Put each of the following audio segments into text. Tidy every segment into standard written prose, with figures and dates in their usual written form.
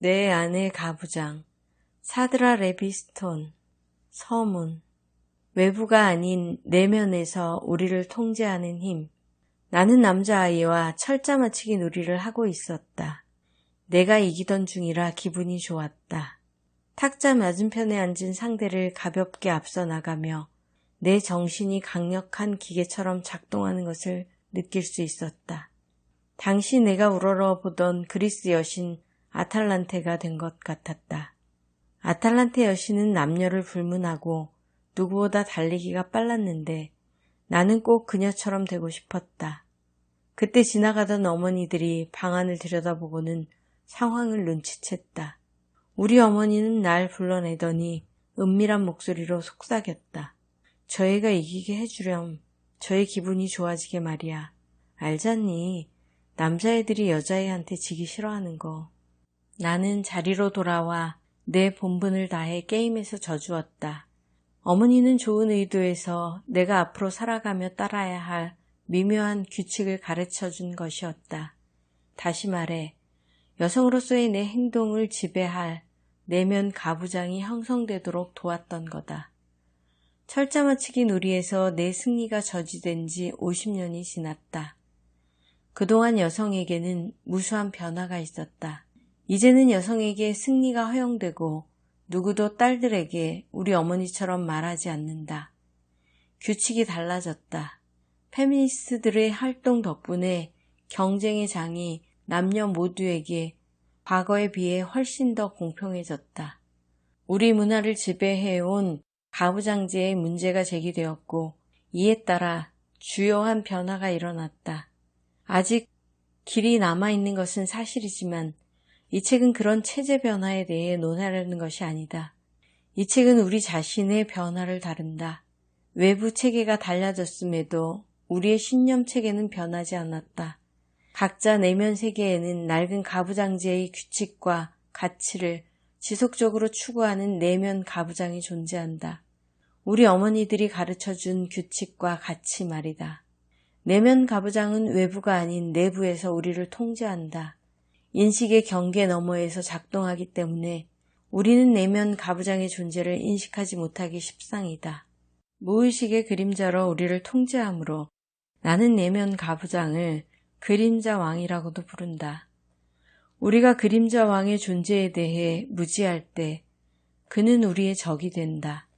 내 아내 가부장, 사드라 레비스톤, 서문, 외부가 아닌 내면에서 우리를 통제하는 힘. 나는 남자아이와 철자 맞추기 놀이를 하고 있었다. 내가 이기던 중이라 기분이 좋았다. 탁자 맞은편에 앉은 상대를 가볍게 앞서 나가며 내 정신이 강력한 기계처럼 작동하는 것을 느낄 수 있었다. 당시 내가 우러러보던 그리스 여신 아탈란테가 된 것 같았다. 아탈란테 여신은 남녀를 불문하고 누구보다 달리기가 빨랐는데 나는 꼭 그녀처럼 되고 싶었다. 그때 지나가던 어머니들이 방 안을 들여다보고는 상황을 눈치챘다. 우리 어머니는 날 불러내더니 은밀한 목소리로 속삭였다. 저 애가 이기게 해주렴. 저의 기분이 좋아지게 말이야. 알잖니? 남자애들이 여자애한테 지기 싫어하는 거. 나는 자리로 돌아와 내 본분을 다해 게임에서 져주었다. 어머니는 좋은 의도에서 내가 앞으로 살아가며 따라야 할 미묘한 규칙을 가르쳐준 것이었다. 다시 말해 여성으로서의 내 행동을 지배할 내면 가부장이 형성되도록 도왔던 거다. 철자 맞추기 놀이에서 내 승리가 저지된 지 50년이 지났다. 그동안 여성에게는 무수한 변화가 있었다. 이제는 여성에게 승리가 허용되고 누구도 딸들에게 우리 어머니처럼 말하지 않는다. 규칙이 달라졌다. 페미니스트들의 활동 덕분에 경쟁의 장이 남녀 모두에게 과거에 비해 훨씬 더 공평해졌다. 우리 문화를 지배해온 가부장제의 문제가 제기되었고 이에 따라 주요한 변화가 일어났다. 아직 길이 남아있는 것은 사실이지만 이 책은 그런 체제 변화에 대해 논하려는 것이 아니다. 이 책은 우리 자신의 변화를 다룬다. 외부 체계가 달라졌음에도 우리의 신념 체계는 변하지 않았다. 각자 내면 세계에는 낡은 가부장제의 규칙과 가치를 지속적으로 추구하는 내면 가부장이 존재한다. 우리 어머니들이 가르쳐준 규칙과 가치 말이다. 내면 가부장은 외부가 아닌 내부에서 우리를 통제한다. 인식의 경계 너머에서 작동하기 때문에 우리는 내면 가부장의 존재를 인식하지 못하기 십상이다. 무의식의 그림자로 우리를 통제하므로 나는 내면 가부장을 그림자 왕이라고도 부른다. 우리가 그림자 왕의 존재에 대해 무지할 때 그는 우리의 적이 된다.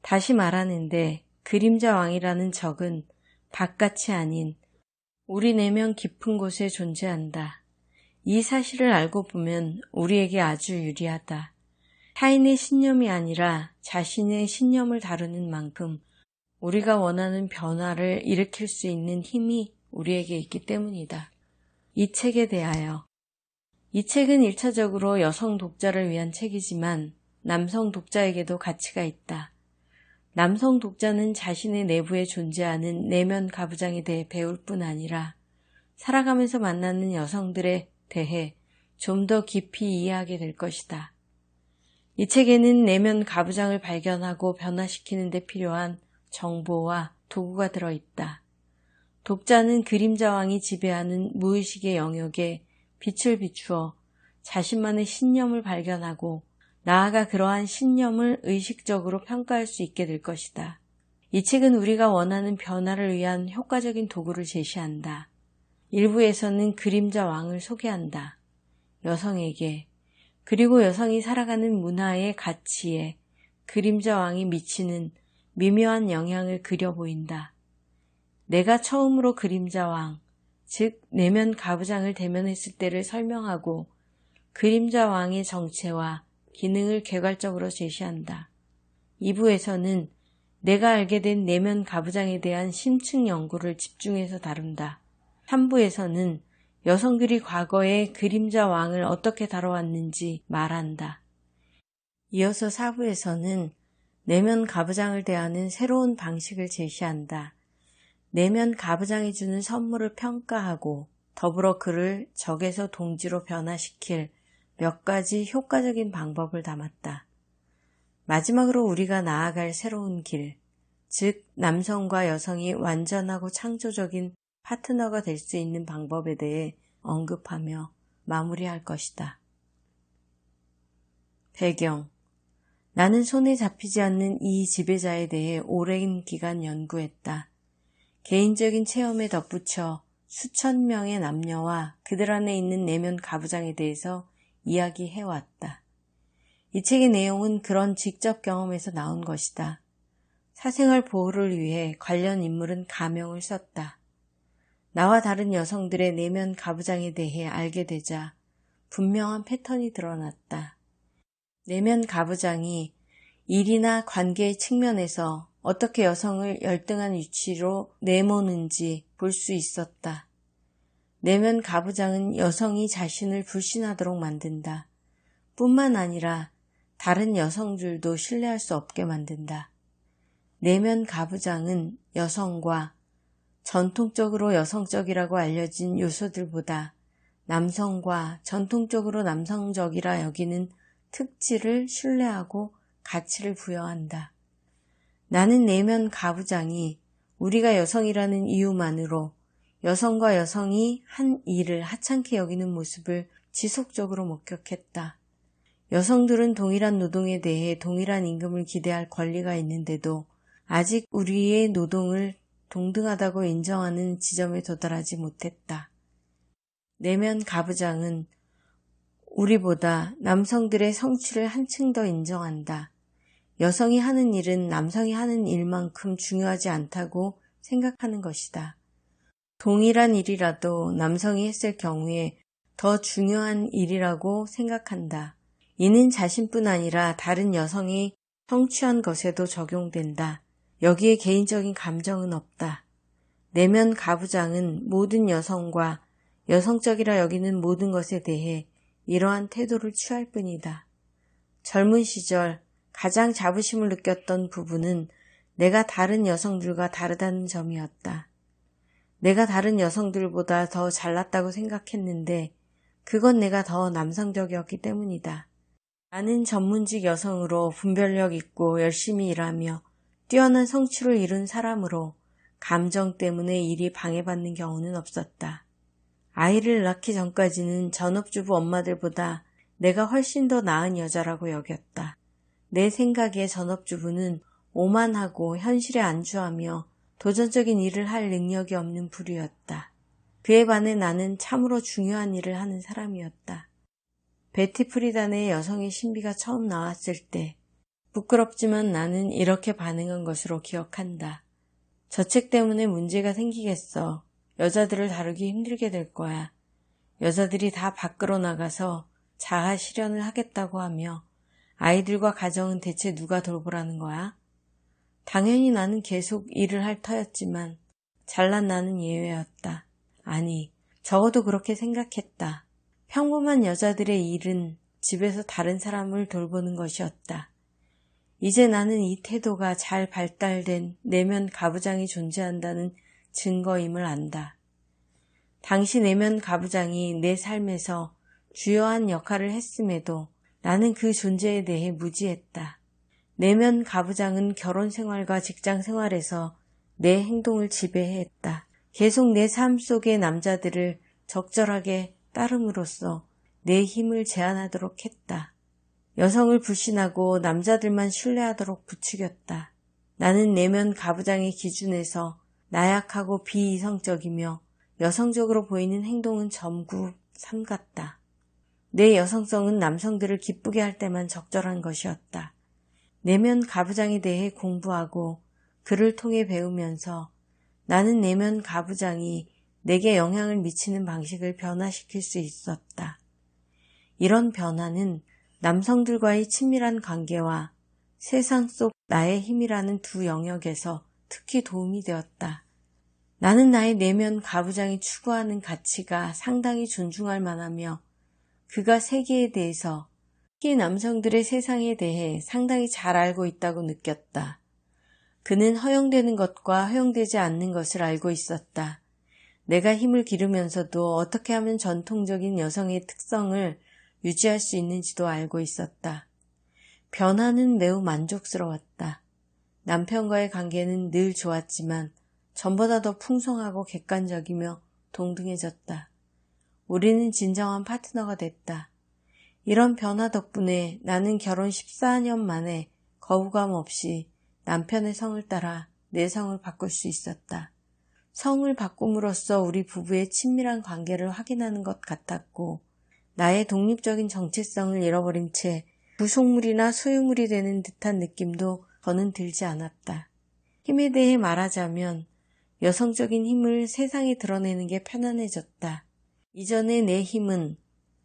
다시 말하는데 그림자 왕이라는 적은 바깥이 아닌 우리 내면 깊은 곳에 존재한다. 이 사실을 알고 보면 우리에게 아주 유리하다. 타인의 신념이 아니라 자신의 신념을 다루는 만큼 우리가 원하는 변화를 일으킬 수 있는 힘이 우리에게 있기 때문이다. 이 책에 대하여 이 책은 1차적으로 여성 독자를 위한 책이지만 남성 독자에게도 가치가 있다. 남성 독자는 자신의 내부에 존재하는 내면 가부장에 대해 배울 뿐 아니라 살아가면서 만나는 여성들에 대해 좀 더 깊이 이해하게 될 것이다. 이 책에는 내면 가부장을 발견하고 변화시키는 데 필요한 정보와 도구가 들어있다. 독자는 그림자 왕이 지배하는 무의식의 영역에 빛을 비추어 자신만의 신념을 발견하고 나아가 그러한 신념을 의식적으로 평가할 수 있게 될 것이다. 이 책은 우리가 원하는 변화를 위한 효과적인 도구를 제시한다. 일부에서는 그림자 왕을 소개한다. 여성에게 그리고 여성이 살아가는 문화의 가치에 그림자 왕이 미치는 미묘한 영향을 그려 보인다. 내가 처음으로 그림자 왕, 즉 내면 가부장을 대면했을 때를 설명하고 그림자 왕의 정체와 기능을 개괄적으로 제시한다. 2부에서는 내가 알게 된 내면 가부장에 대한 심층 연구를 집중해서 다룬다. 3부에서는 여성들이 과거에 그림자 왕을 어떻게 다뤄왔는지 말한다. 이어서 4부에서는 내면 가부장을 대하는 새로운 방식을 제시한다. 내면 가부장이 주는 선물을 평가하고 더불어 그를 적에서 동지로 변화시킬 몇 가지 효과적인 방법을 담았다. 마지막으로 우리가 나아갈 새로운 길, 즉 남성과 여성이 완전하고 창조적인 파트너가 될 수 있는 방법에 대해 언급하며 마무리할 것이다. 배경. 나는 손에 잡히지 않는 이 지배자에 대해 오랜 기간 연구했다. 개인적인 체험에 덧붙여 수천 명의 남녀와 그들 안에 있는 내면 가부장에 대해서 이야기해왔다. 이 책의 내용은 그런 직접 경험에서 나온 것이다. 사생활 보호를 위해 관련 인물은 가명을 썼다. 나와 다른 여성들의 내면 가부장에 대해 알게 되자 분명한 패턴이 드러났다. 내면 가부장이 일이나 관계의 측면에서 어떻게 여성을 열등한 위치로 내모는지 볼 수 있었다. 내면 가부장은 여성이 자신을 불신하도록 만든다. 뿐만 아니라 다른 여성들도 신뢰할 수 없게 만든다. 내면 가부장은 여성과 전통적으로 여성적이라고 알려진 요소들보다 남성과 전통적으로 남성적이라 여기는 특질을 신뢰하고 가치를 부여한다. 나는 내면 가부장이 우리가 여성이라는 이유만으로 여성과 여성이 한 일을 하찮게 여기는 모습을 지속적으로 목격했다. 여성들은 동일한 노동에 대해 동일한 임금을 기대할 권리가 있는데도 아직 우리의 노동을 동등하다고 인정하는 지점에 도달하지 못했다. 내면 가부장은 우리보다 남성들의 성취를 한층 더 인정한다. 여성이 하는 일은 남성이 하는 일만큼 중요하지 않다고 생각하는 것이다. 동일한 일이라도 남성이 했을 경우에 더 중요한 일이라고 생각한다. 이는 자신뿐 아니라 다른 여성이 성취한 것에도 적용된다. 여기에 개인적인 감정은 없다. 내면 가부장은 모든 여성과 여성적이라 여기는 모든 것에 대해 이러한 태도를 취할 뿐이다. 젊은 시절 가장 자부심을 느꼈던 부분은 내가 다른 여성들과 다르다는 점이었다. 내가 다른 여성들보다 더 잘났다고 생각했는데 그건 내가 더 남성적이었기 때문이다. 나는 전문직 여성으로 분별력 있고 열심히 일하며 뛰어난 성취를 이룬 사람으로 감정 때문에 일이 방해받는 경우는 없었다. 아이를 낳기 전까지는 전업주부 엄마들보다 내가 훨씬 더 나은 여자라고 여겼다. 내 생각에 전업주부는 오만하고 현실에 안주하며 도전적인 일을 할 능력이 없는 부류였다. 그에 반해 나는 참으로 중요한 일을 하는 사람이었다. 베티 프리단의 여성의 신비가 처음 나왔을 때 부끄럽지만 나는 이렇게 반응한 것으로 기억한다. 저 책 때문에 문제가 생기겠어. 여자들을 다루기 힘들게 될 거야. 여자들이 다 밖으로 나가서 자아 실현을 하겠다고 하며 아이들과 가정은 대체 누가 돌보라는 거야? 당연히 나는 계속 일을 할 터였지만 잘난 나는 예외였다. 아니, 적어도 그렇게 생각했다. 평범한 여자들의 일은 집에서 다른 사람을 돌보는 것이었다. 이제 나는 이 태도가 잘 발달된 내면 가부장이 존재한다는 증거임을 안다. 당시 내면 가부장이 내 삶에서 주요한 역할을 했음에도 나는 그 존재에 대해 무지했다. 내면 가부장은 결혼 생활과 직장 생활에서 내 행동을 지배했다. 계속 내 삶 속의 남자들을 적절하게 따름으로써 내 힘을 제한하도록 했다. 여성을 불신하고 남자들만 신뢰하도록 부추겼다. 나는 내면 가부장의 기준에서 나약하고 비이성적이며 여성적으로 보이는 행동은 전부 삼갔다. 내 여성성은 남성들을 기쁘게 할 때만 적절한 것이었다. 내면 가부장에 대해 공부하고 그를 통해 배우면서 나는 내면 가부장이 내게 영향을 미치는 방식을 변화시킬 수 있었다. 이런 변화는 남성들과의 친밀한 관계와 세상 속 나의 힘이라는 두 영역에서 특히 도움이 되었다. 나는 나의 내면 가부장이 추구하는 가치가 상당히 존중할 만하며 그가 세계에 대해서, 특히 남성들의 세상에 대해 상당히 잘 알고 있다고 느꼈다. 그는 허용되는 것과 허용되지 않는 것을 알고 있었다. 내가 힘을 기르면서도 어떻게 하면 전통적인 여성의 특성을 유지할 수 있는지도 알고 있었다. 변화는 매우 만족스러웠다. 남편과의 관계는 늘 좋았지만 전보다 더 풍성하고 객관적이며 동등해졌다. 우리는 진정한 파트너가 됐다. 이런 변화 덕분에 나는 결혼 14년 만에 거부감 없이 남편의 성을 따라 내 성을 바꿀 수 있었다. 성을 바꿈으로써 우리 부부의 친밀한 관계를 확인하는 것 같았고 나의 독립적인 정체성을 잃어버린 채 부속물이나 소유물이 되는 듯한 느낌도 더는 들지 않았다. 힘에 대해 말하자면 여성적인 힘을 세상에 드러내는 게 편안해졌다. 이전에 내 힘은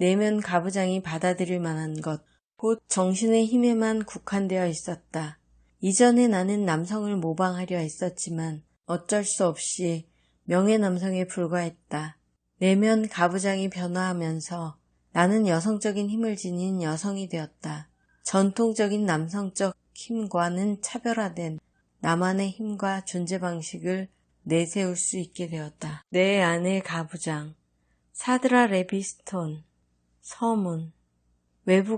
내면 가부장이 받아들일 만한 것, 곧 정신의 힘에만 국한되어 있었다. 이전에 나는 남성을 모방하려 했었지만 어쩔 수 없이 명예 남성에 불과했다. 내면 가부장이 변화하면서 나는 여성적인 힘을 지닌 여성이 되었다. 전통적인 남성적 힘과는 차별화된 나만의 힘과 존재 방식을 내세울 수 있게 되었다. 내 안의 가부장, 사드라 레비 스톤, 서문, 외부